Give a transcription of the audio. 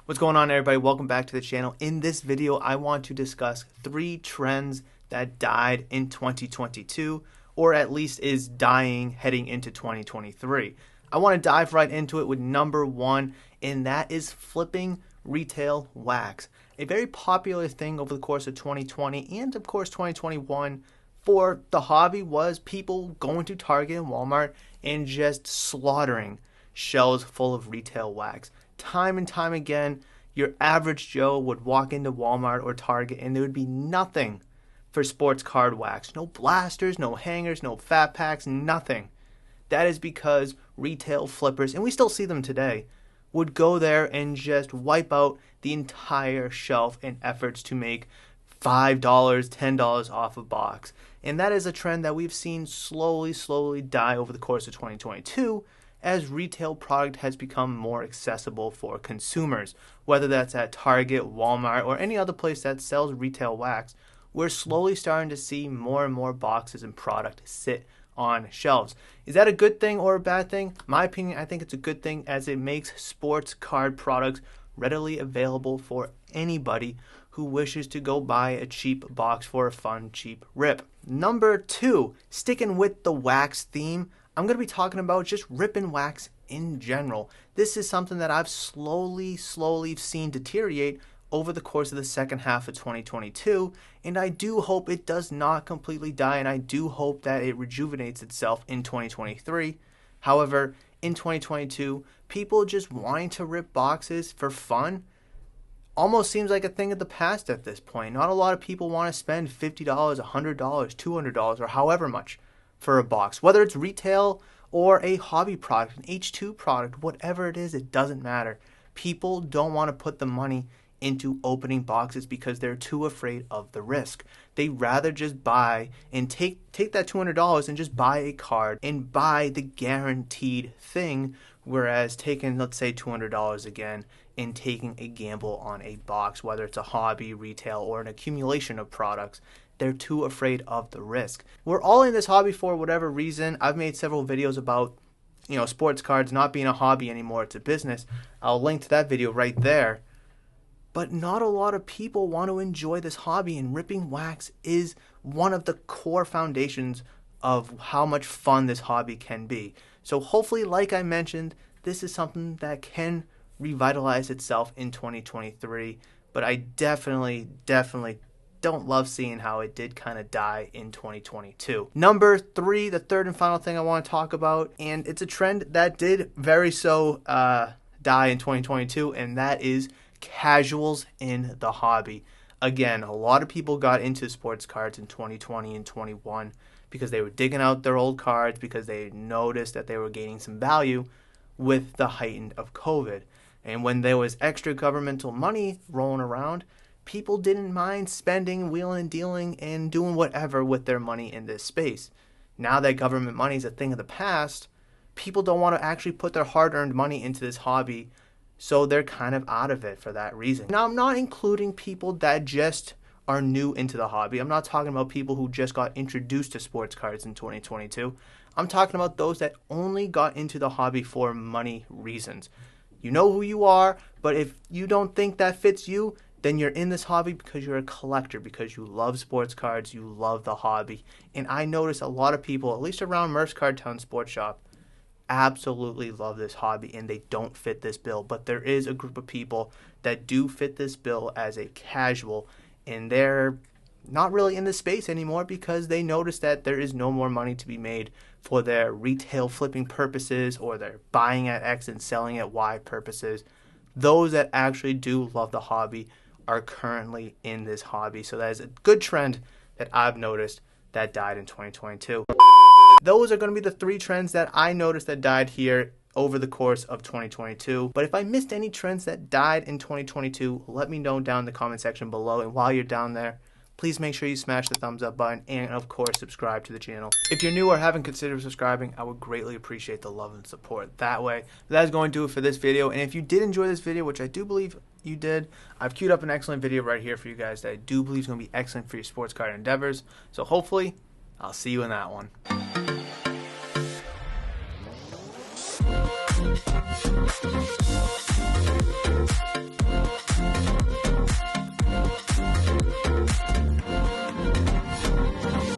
What's going on, everybody? Welcome back to the channel. In this video, I want to discuss 3 trends that died in 2022, or at least is dying heading into 2023. I want to dive right into it with number 1, and that is flipping retail wax. A very popular thing over the course of 2020 and of course 2021 for the hobby was people going to Target and Walmart and just slaughtering shelves full of retail wax. Time and time again, your average Joe would walk into Walmart or Target and there would be nothing for sports card wax. No blasters, no hangers, no fat packs, nothing. That is because retail flippers, and we still see them today, would go there and just wipe out the entire shelf in efforts to make $5, $10 off a box. And that is a trend that we've seen slowly die over the course of 2022 as retail product has become more accessible for consumers. Whether that's at Target, Walmart, or any other place that sells retail wax, we're slowly starting to see more and more boxes and product sit on shelves. Is that a good thing or a bad thing? My opinion, I think it's a good thing as it makes sports card products readily available for anybody who wishes to go buy a cheap box for a fun, cheap rip. Number 2, sticking with the wax theme, I'm going to be talking about just ripping wax in general. This is something that I've slowly seen deteriorate over the course of the second half of 2022, and I do hope it does not completely die, and I do hope that it rejuvenates itself in 2023. However, in 2022, people just wanting to rip boxes for fun almost seems like a thing of the past at this point. Not a lot of people want to spend $50, $100, $200, or however much for a box. Whether it's retail or a hobby product, an H2 product, whatever it is, it doesn't matter. People don't want to put the money into opening boxes because they're too afraid of the risk. They rather just buy and take that $200 and just buy a card and buy the guaranteed thing, whereas taking, let's say, $200 again and taking a gamble on a box, whether it's a hobby, retail, or an accumulation of products, they're too afraid of the risk. We're all in this hobby for whatever reason. I've made several videos about, sports cards not being a hobby anymore, it's a business. I'll link to that video right there. But not a lot of people want to enjoy this hobby, and ripping wax is one of the core foundations of how much fun this hobby can be. So hopefully, like I mentioned, this is something that can revitalize itself in 2023. But I definitely don't love seeing how it did kind of die in 2022. Number 3, the third and final thing I want to talk about, and it's a trend that did die in 2022, and that is casuals in the hobby. Again, a lot of people got into sports cards in 2020 and 21 because they were digging out their old cards because they noticed that they were gaining some value with the heightened of COVID. And when there was extra governmental money rolling around, people didn't mind spending, wheeling and dealing, and doing whatever with their money in this space. Now that government money is a thing of the past, people don't want to actually put their hard-earned money into this hobby, so they're kind of out of it for that reason. Now, I'm not including people that just are new into the hobby. I'm not talking about people who just got introduced to sports cards in 2022. I'm talking about those that only got into the hobby for money reasons. You know who you are, but if you don't think that fits you, then you're in this hobby because you're a collector, because you love sports cards, you love the hobby. And I notice a lot of people, at least around Murph's Card Town Sports Shop, absolutely love this hobby and they don't fit this bill. But there is a group of people that do fit this bill as a casual, and they're not really in this space anymore because they notice that there is no more money to be made for their retail flipping purposes or their buying at X and selling at Y purposes. Those that actually do love the hobby are currently in this hobby. So that is a good trend that I've noticed that died in 2022. Those are going to be the 3 trends that I noticed that died here over the course of 2022. But if I missed any trends that died in 2022, let me know down in the comment section below. And while you're down there, please make sure you smash the thumbs up button and, of course, subscribe to the channel. If you're new or haven't considered subscribing, I would greatly appreciate the love and support that way. That is going to do it for this video. And if you did enjoy this video, which I do believe you did, I've queued up an excellent video right here for you guys that I do believe is going to be excellent for your sports card endeavors. So hopefully, I'll see you in that one.